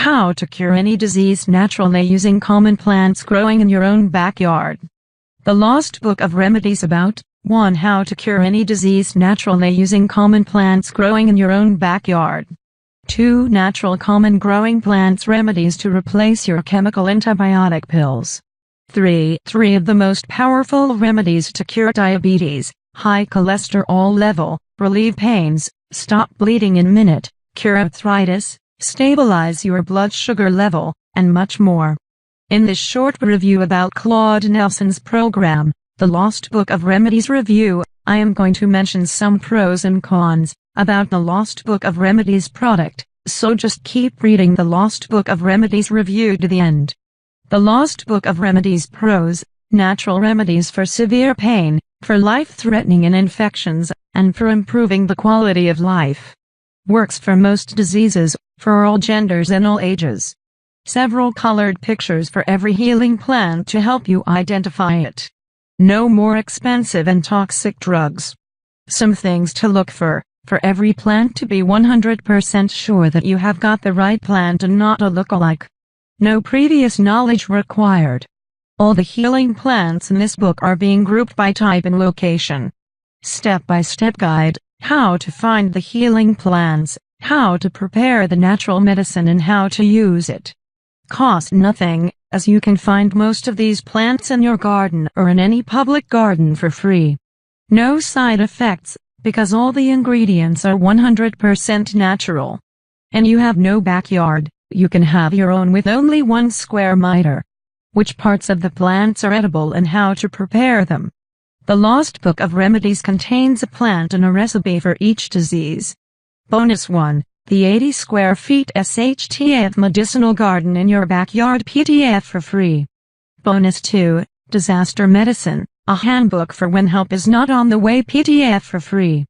How to cure any disease naturally using common plants growing in your own backyard. The Lost Book of Remedies about 1. How to cure any disease naturally using common plants growing in your own backyard. 2. Natural common growing plants remedies to replace your chemical antibiotic pills. 3. 3 of the most powerful remedies to cure diabetes, high cholesterol level, relieve pains, stop bleeding in minute, cure arthritis, stabilize your blood sugar level, and much more. In this short review about Claude Nelson's program, The Lost Book of Remedies Review, I am going to mention some pros and cons about the Lost Book of Remedies product, so just keep reading the Lost Book of Remedies review to the end. The Lost Book of Remedies pros: natural remedies for severe pain, for life-threatening infections, and for improving the quality of life. Works for most diseases, for all genders and all ages. Several colored pictures for every healing plant to help you identify it. No more expensive and toxic drugs. Some things to look for every plant to be 100% sure that you have got the right plant and not a look-alike. No previous knowledge required. All the healing plants in this book are being grouped by type and location. Step-by-step guide, how to find the healing plants, how to prepare the natural medicine and how to use it. Cost nothing, as you can find most of these plants in your garden or in any public garden for free. No side effects, because all the ingredients are 100% natural. And you have no backyard, you can have your own with only 1 square meter. Which parts of the plants are edible and how to prepare them. The Lost Book of Remedies contains a plant and a recipe for each disease. Bonus 1. The 80 square feet SHTF medicinal garden in your backyard PDF for free. Bonus 2. Disaster medicine, a handbook for when help is not on the way PDF for free.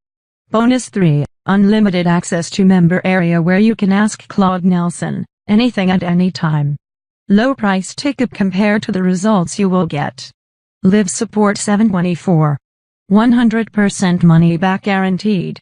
Bonus 3. Unlimited access to member area where you can ask Claude Nelson anything at any time. Low price ticket compared to the results you will get. Live support 724. 100% money back guaranteed.